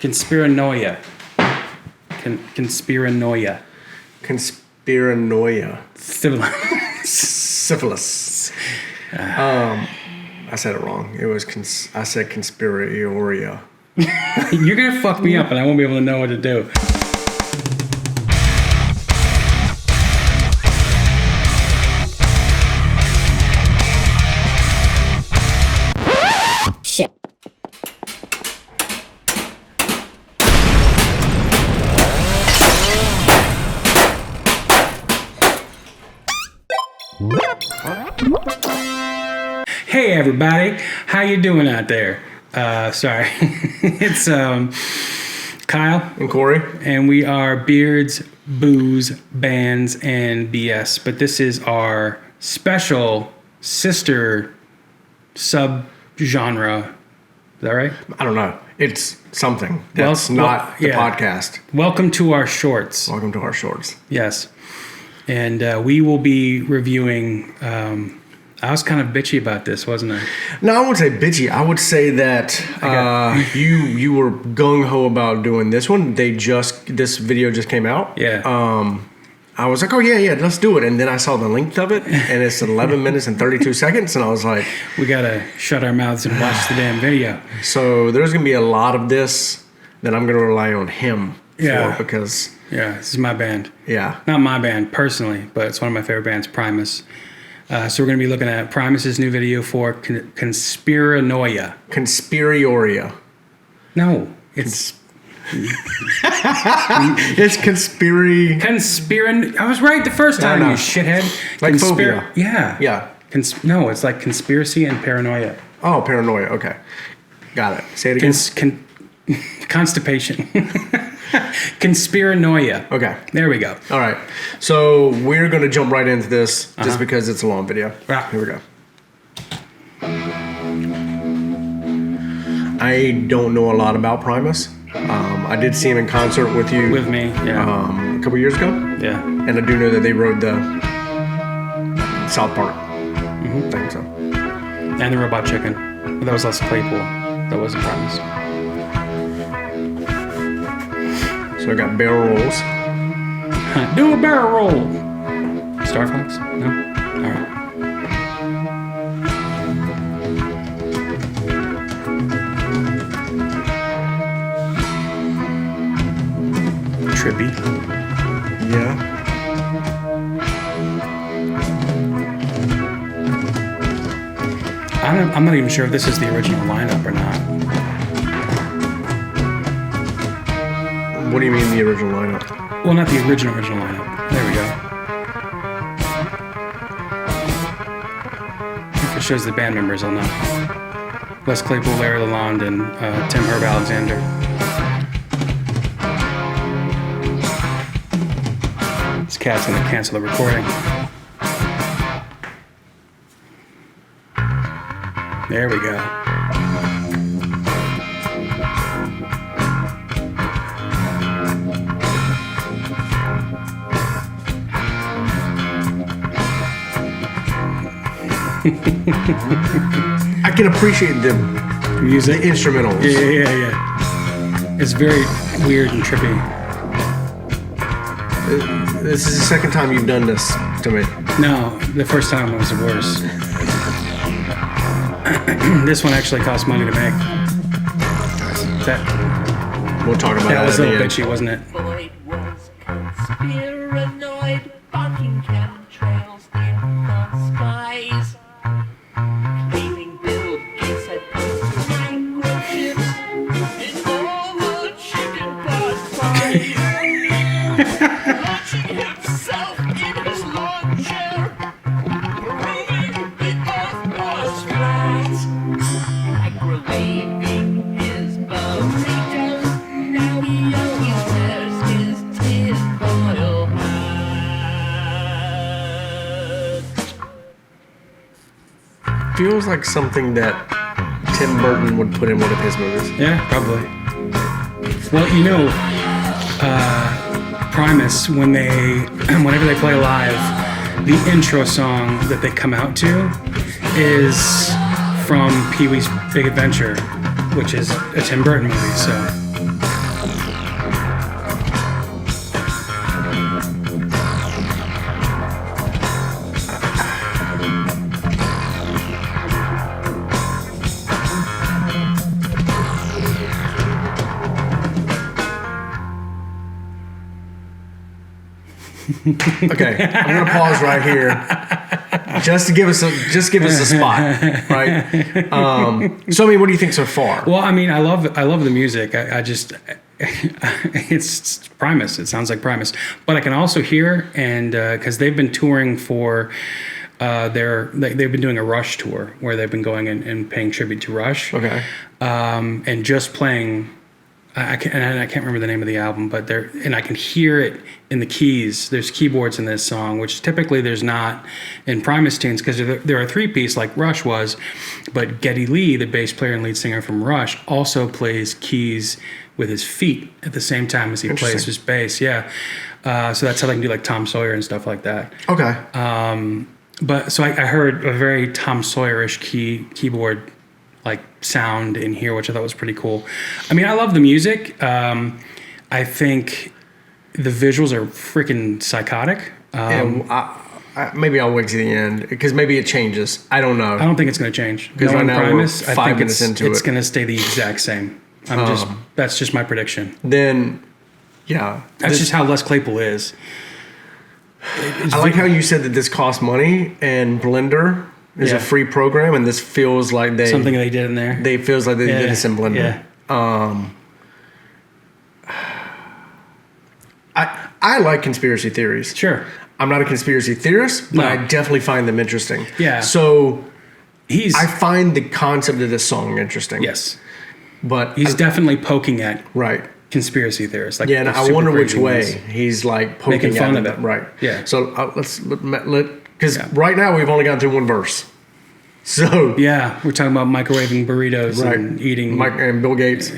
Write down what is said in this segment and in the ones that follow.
Conspiranoia. Conspiranoia. Conspiranoia. Syphilis. I said it wrong. It was I said Conspiranoia. You're gonna fuck me up and I won't be able to know what to do. Shit. Hey everybody, how you doing out there? Sorry, it's Kyle And Corey. and we are Beards, Booze, Bands, and BS. But this is our special sister sub-genre. Is that right? I don't know. It's something. That's not the podcast. Welcome to our shorts. Welcome to our shorts. Yes. And we will be reviewing... I was kind of bitchy about this, wasn't I? No, I wouldn't say bitchy. I would say that you were gung-ho about doing this one. This video just came out. Yeah. I was like, oh, yeah, let's do it. And then I saw the length of it, and it's 11 minutes and 32 seconds, and I was like... We got to shut our mouths and watch the damn video. So there's going to be a lot of this that I'm going to rely on him for because... Yeah, this is my band. Yeah. Not my band personally, but it's one of my favorite bands, Primus. So we're going to be looking at Primus's new video for Conspiranoia. Conspiranoia. No, it's... It's I was right the first time, No. you shithead. Like phobia. Yeah. Yeah. No, it's like conspiracy and paranoia. Oh, paranoia. Okay. Got it. Say it again. Constipation. Conspiranoia. Okay. There we go. All right. So we're going to jump right into this just because it's a long video. Right. Here we go. I don't know a lot about Primus. I did see him in concert with you. With me, yeah. A couple years ago. Yeah. And I do know that they rode the South Park thing. So. And the Robot Chicken. But that was Les Claypool. That wasn't Primus. So I got barrel rolls. Do a barrel roll. Star Fox? No? All right. Trippy. Yeah. I'm not even sure if this is the original lineup or not. What do you mean the original lineup? Well, not the original lineup. There we go. If it shows the band members, I'll know. Les Claypool, Larry Lalonde, and Tim Herb Alexander. This cat's gonna cancel the recording. There we go. I can appreciate the Music. the instrumentals. Yeah. It's very weird and trippy. This is the second time you've done this to me. No, the first time was the worst. This one actually cost money to make. We'll talk about that. That was a at the little end. bitchy, wasn't it? Boyd was conspiranoid, barking chemtrails in the skies. Claiming Bill Gates had put microchips in all the chicken pot pies. Launching himself in his lawn chair, proving the earth was flat. Microwaving his burritos, now he always wears his tinfoil hat. Feels like something that Tim Burton would put in one of his movies. Yeah, probably. Well, you know, Primus, whenever they play live, the intro song that they come out to is from Pee-wee's Big Adventure, which is a Tim Burton movie, so Okay, I'm gonna pause right here, just to give us a spot, right? So I mean, what do you think so far? Well, I mean, I love the music. I just it's Primus. It sounds like Primus, but I can also hear, and because they've been touring for they've been doing a Rush tour where they've been going and paying tribute to Rush. Okay. And just playing. I can't remember the name of the album, but I can hear it in the keys. There's keyboards in this song, which typically there's not in Primus tunes because they're a three-piece like Rush was. But Geddy Lee, the bass player and lead singer from Rush, also plays keys with his feet at the same time as he plays his bass. Yeah, so that's how they can do like Tom Sawyer and stuff like that. Okay. But so I heard a very Tom Sawyer-ish keyboard like sound in here, which I thought was pretty cool. I mean, I love the music. I think the visuals are freaking psychotic. Maybe I'll wait to the end because maybe it changes. I don't know. I don't think it's going to change. Because right now Primus, we're 5 minutes into it's going to stay the exact same. That's just my prediction. Then, yeah. That's just how Les Claypool is. I like how you said that this costs money and Blender is a free program, and this feels like something they did in there. Feels like they did this in Blender. Yeah. I like conspiracy theories. Sure. I'm not a conspiracy theorist, but I definitely find them interesting. Yeah. So I find find the concept of this song interesting. Yes. But he's definitely poking at right conspiracy theorists. Like, yeah, and I wonder which way he's like poking making fun at of it. Right. Yeah. So let's because right now we've only gone through one verse. So yeah, we're talking about microwaving burritos and eating and Bill Gates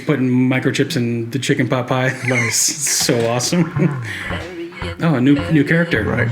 putting microchips in the chicken pot pie. Nice, so awesome. Oh, a new character. Right.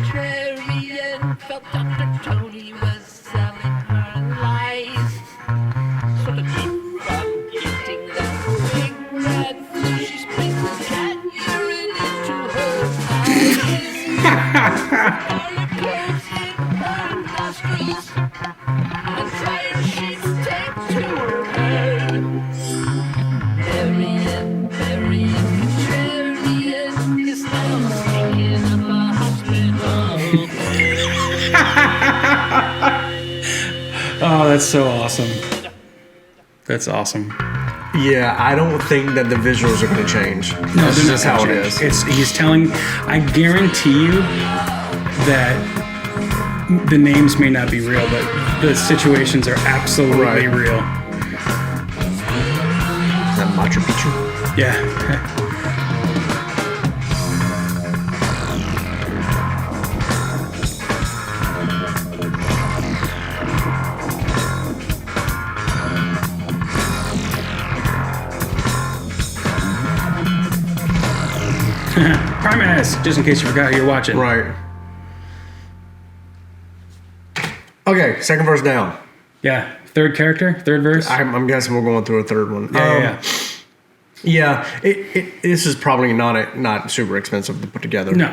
Oh, that's so awesome. That's awesome. Yeah, I don't think that the visuals are going to change. No, that's just how it is. He's telling. I guarantee you that the names may not be real, but the situations are absolutely real. Is that Machu Picchu? Yeah. Primus, just in case you forgot you're watching. Right. Okay, second verse down. Yeah, third verse. I'm guessing we're going through a third one. Yeah. This is probably not super expensive to put together. No.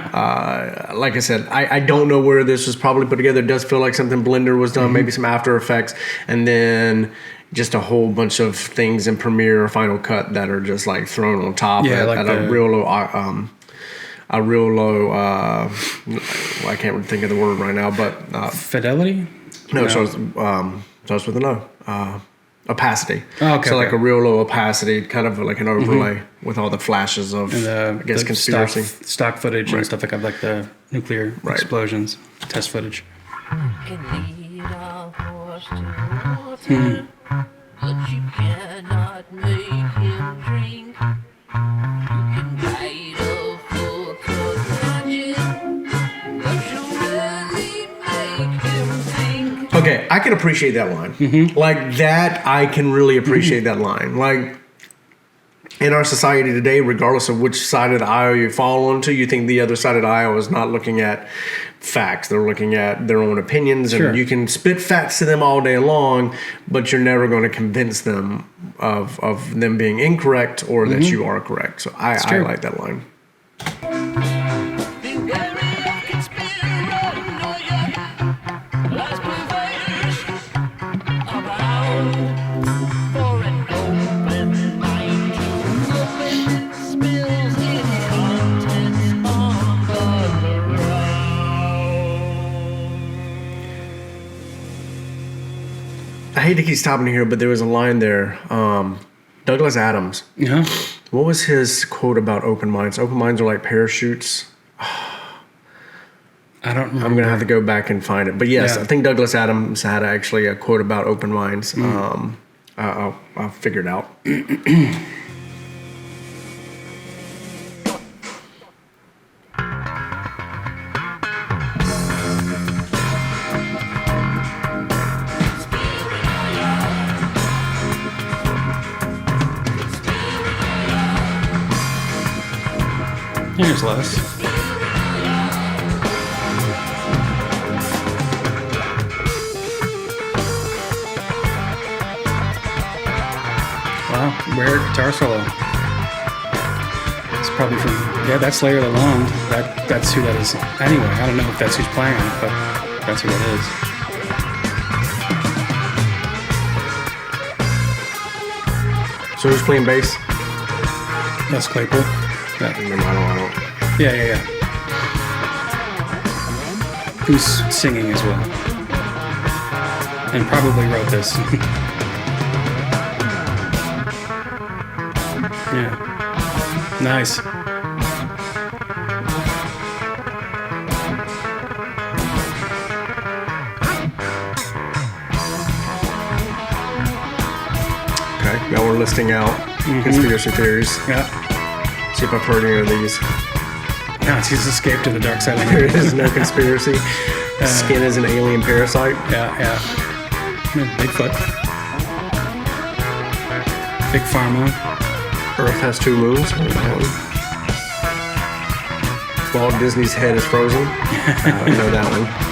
Like I said, I don't know where this was probably put together. It does feel like something Blender was done, maybe some After Effects, and then just a whole bunch of things in Premiere or Final Cut that are just like thrown on top at a real low I can't really think of the word right now, but fidelity? No, it starts with an O. Opacity. Oh, okay. So like a real low opacity, kind of like an overlay with all the flashes of, I guess, conspiracy. Stock footage and stuff like the nuclear explosions, test footage. Can lead a horse to water, but you cannot make him drink. You can guide a foot of magic, but you really make him think. Okay, I can appreciate that line. Like that, I can really appreciate that line. Like in our society today, regardless of which side of the aisle you fall onto, you think the other side of the aisle is not looking at facts. They're looking at their own opinions, and you can spit facts to them all day long, but you're never going to convince them of them being incorrect or that you are correct. So I like that line. hate to keep stopping here, but there was a line there. Douglas Adams. Yeah. What was his quote about open minds? Open minds are like parachutes. I don't remember. I'm gonna have to go back and find it. But yes, Yeah. I think Douglas Adams had actually a quote about open minds. I'll figure it out. Here's Les. Wow, rare guitar solo. It's probably from, that's Layer Lalonde. That's who that is. Anyway, I don't know if that's who's playing it, but that's who that So who's playing bass? is. Les Claypool. Yeah. I don't. Yeah. Who's singing as well. And probably wrote this. Yeah. Nice. Okay, now we're listing out conspiracy theories. Yeah. See if I've heard any of these. Nazis escaped to the dark side of the There moon. is no conspiracy. Skin is an alien parasite. Yeah. Bigfoot. Big Pharma. Earth has two moons. Walt Disney's head is frozen. I know that one.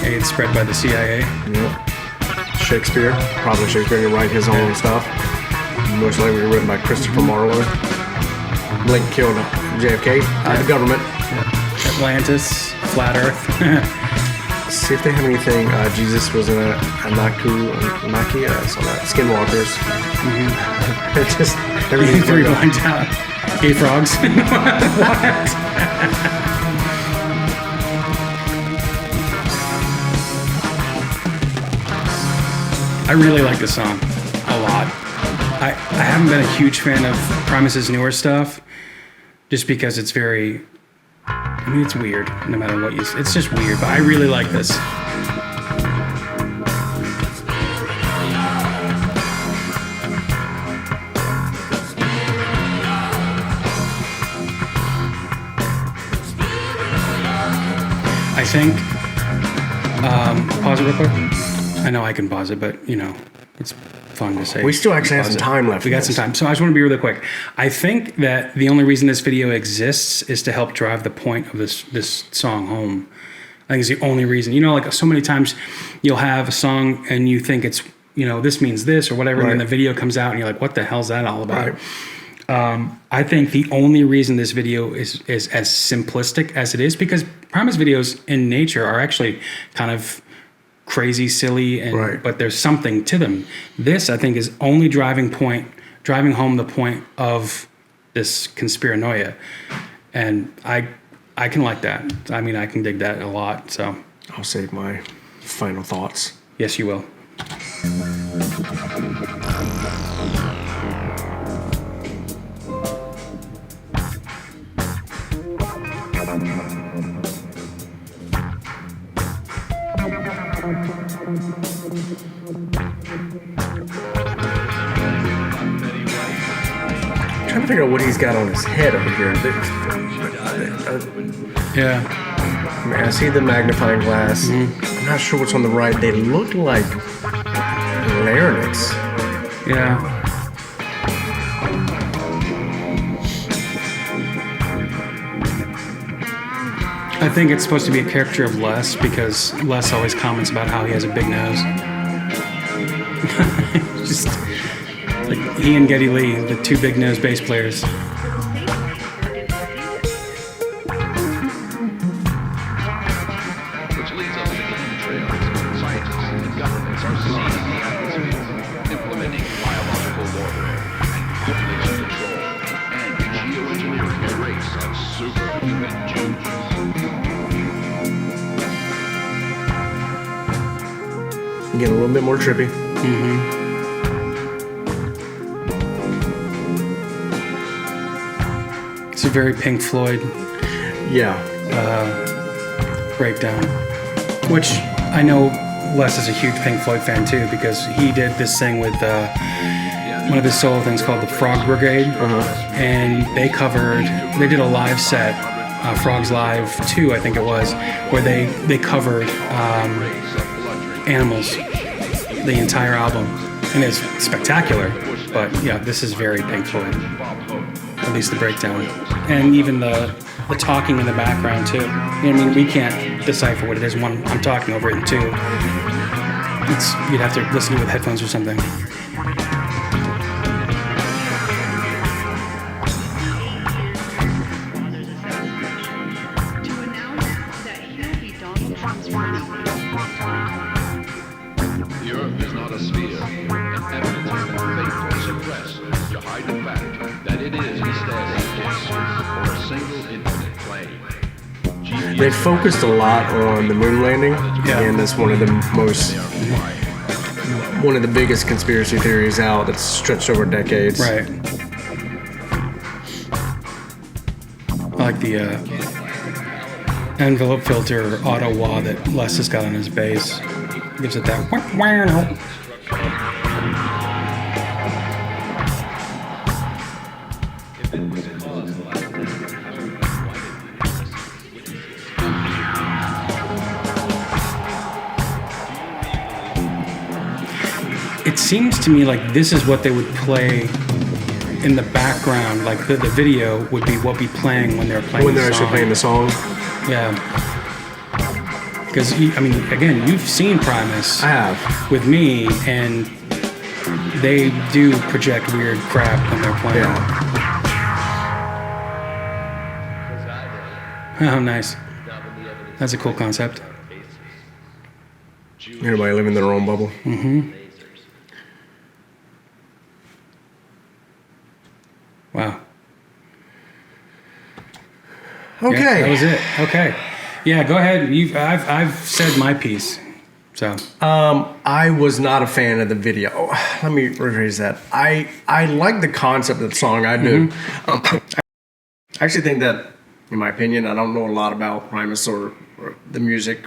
AIDS spread by the CIA. Yep. Shakespeare. Probably Shakespeare to write his own stuff. Most likely written by Christopher Marlowe. Lincoln killed JFK. The government. Atlantis. Flat Earth. See if they have anything. Jesus was in a Anaki, so that Skinwalkers. Just everything's Three going blind out. Gay frogs. What? I really like this song a lot. I haven't been a huge fan of Primus's newer stuff just because it's very, I mean, it's weird no matter what you say. It's just weird, but I really like this. I think, pause it real quick. I know I can pause it, but you know, it's fun to say. We still actually have pause some it. time left. We got some time. So I just want to be really quick. I think that the only reason this video exists is to help drive the point of this song home. I think it's the only reason. You know, like so many times you'll have a song and you think it's, you know, this means this or whatever, and then the video comes out and you're like, what the hell's that all about? Right. I think the only reason this video is as simplistic as it is, because Primus videos in nature are actually kind of crazy, silly, and but there's something to them. This, I think, is only driving home the point of this conspiranoia, and I can like that. I mean, I can dig that a lot. So I'll save my final thoughts. yes, you will. I'm trying to figure out what he's got on his head over here. Yeah. I mean, I see the magnifying glass. I'm not sure what's on the right. They look like larynx. Yeah. I think it's supposed to be a caricature of Les because Les always comments about how he has a big nose. Just like he and Geddy Lee, the two big nose bass players. Which leads us to the chemtrails. Scientists and governments are seizing the atmosphere, implementing biological warfare and population control, and geoengineering a race of superhuman Jews. Again, a little bit more trippy. It's a very Pink Floyd Yeah. breakdown, which I know Les is a huge Pink Floyd fan too, because he did this thing with one of his solo things called the Frog Brigade, and they did a live set, Frogs Live 2, I think it was, where they covered Animals, the entire album, and it's spectacular. But yeah, this is very Pink Floyd, at least the breakdown, and even the talking in the background too. You know what I mean? We can't decipher what it is. One, I'm talking over it, and two, you'd have to listen to it with headphones or something. To announce that he'll be Donald Trump's running mate. The Earth is not a sphere, and evidence has been faked or suppressed to hide the fact that it is instead a disk or a single infinite plane. They focused a lot on the moon landing, and that's one of the biggest conspiracy theories out that's stretched over decades. Right. I like the envelope filter auto wah that Les has got on his bass. Gives it that wow. It seems to me like this is what they would play in the background, like the video would be what be playing when they're playing When the they're actually song. playing the song. Yeah. Because, I mean, again, you've seen Primus I have. with me, and they do project weird crap when they're playing. Yeah. Oh, nice. That's a cool concept. Everybody living in their own bubble. Wow. Okay. Yeah, that was it. Okay. Yeah, go ahead. I've said my piece. So. I was not a fan of the video. Oh, let me rephrase that. I like the concept of the song. I do. I actually think that, in my opinion, I don't know a lot about Primus or the music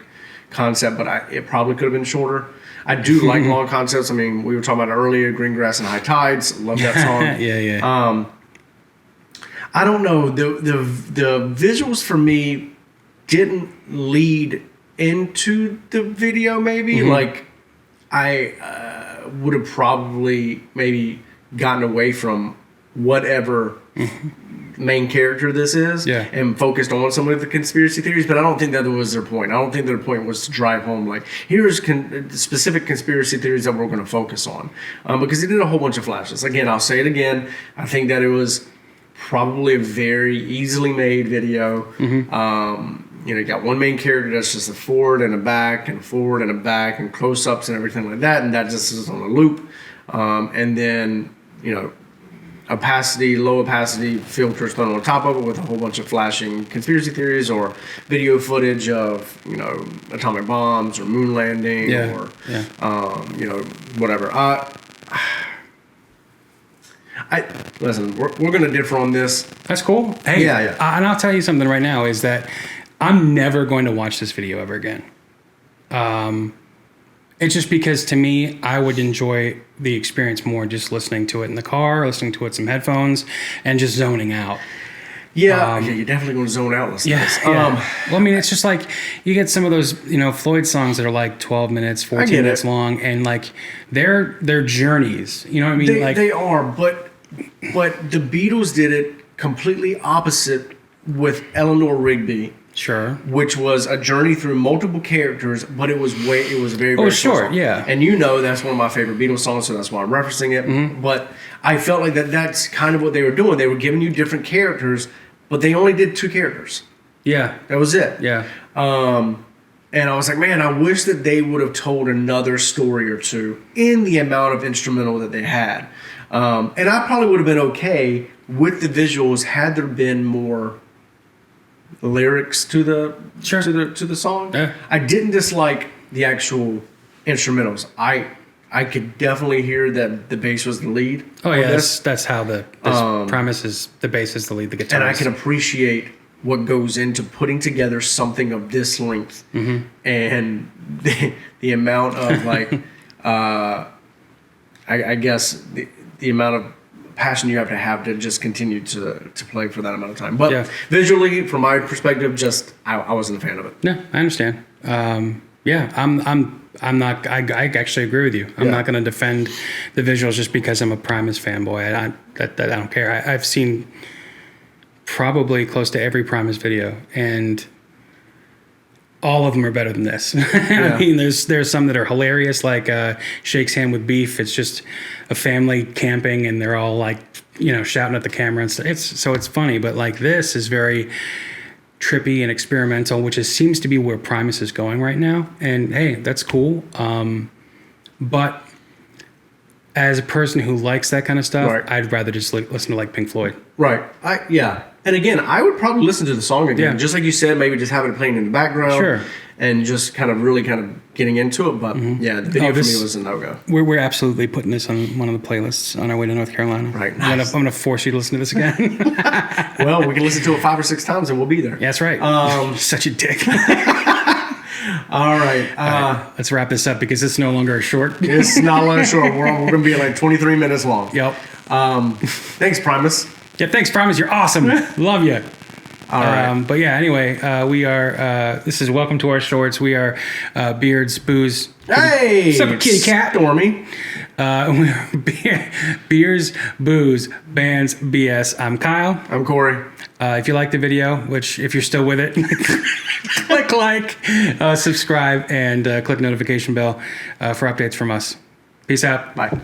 concept, but it probably could have been shorter. I do like long concepts. I mean, we were talking about it earlier, Green Grass and High Tides. Love that song. Yeah. I don't know. The visuals for me didn't lead into the video. Maybe like I would have probably maybe gotten away from whatever main character this is and focused on some of the conspiracy theories. But I don't think that was their point. I don't think their point was to drive home like here's specific conspiracy theories that we're going to focus on because they did a whole bunch of flashes. Again, I'll say it again. I think that it was probably a very easily made video. You got one main character that's just a forward and a back and a forward and a back and close-ups and everything like that, and that just is on a loop. And then, opacity, low opacity filters thrown on top of it with a whole bunch of flashing conspiracy theories or video footage of, atomic bombs or moon landing or, whatever. Listen, we're going to differ on this. That's cool. Hey, Yeah. And I'll tell you something right now is that I'm never going to watch this video ever again. It's just because to me, I would enjoy the experience more just listening to it in the car, listening to it with some headphones, and just zoning out. Yeah, you're definitely going to zone out listening to this. Well, I mean, it's just like you get some of those, Floyd songs that are like 12 minutes, 14 minutes long, and like they're journeys. You know what I mean? They are, but the Beatles did it completely opposite with Eleanor Rigby. Sure. Which was a journey through multiple characters, but it was very, very short, song. yeah. And that's one of my favorite Beatles songs, so that's why I'm referencing it. But I felt like that's kind of what they were doing. They were giving you different characters, but they only did 2 characters. Yeah. That was it. Yeah. And I was like, man, I wish that they would have told another story or two in the amount of instrumental that they had. And I probably would have been okay with the visuals had there been more lyrics to the to the song. Yeah. I didn't dislike the actual instrumentals. I could definitely hear that the bass was the lead. Oh on yeah, this. that's how the Primus is. The bass is the lead. The guitar. And I can appreciate what goes into putting together something of this length, and the amount of like, I guess the amount of passion you have to just continue to play for that amount of time. But Yeah. visually, from my perspective, just I wasn't a fan of it. No, I understand. Yeah, I'm not. I actually agree with you. I'm Yeah. not going to defend the visuals just because I'm a Primus fanboy. I don't care. I've seen probably close to every Primus video, and all of them are better than this. I mean, there's some that are hilarious, like Shakes Hand with Beef. It's just a family camping, and they're all like, shouting at the camera and stuff. It's funny, but like this is very trippy and experimental, which seems to be where Primus is going right now. And hey, that's cool. But as a person who likes that kind of stuff, Right. I'd rather just listen to like Pink Floyd. Right. And again, I would probably listen to the song again, Yeah. just like you said, maybe just have it playing in the background, Sure. and just kind of really kind of getting into it. But yeah, the video Oh, for this- me was a no-go. We're absolutely putting this on one of the playlists on our way to North Carolina. Right. I'm Nice. gonna force you to listen to this again. Well, we can listen to it 5 or 6 times and we'll be there. Yeah, that's right. Such a dick. All right. Let's wrap this up because it's no longer a short. It's not long short. We're going to be like 23 minutes long. Yep. Thanks, Primus. Yeah, thanks, Primus. You're awesome. Love you. All right. But yeah, anyway, we are. This is Welcome to Our Shorts. We are Beards, Booze. Hey! What's up, kitty cat? Stormy. Beers, Booze, Bands, BS. I'm Kyle. I'm Corey. If you like the video, which if you're still with it, click like, subscribe, and click notification bell for updates from us. Peace out. Bye.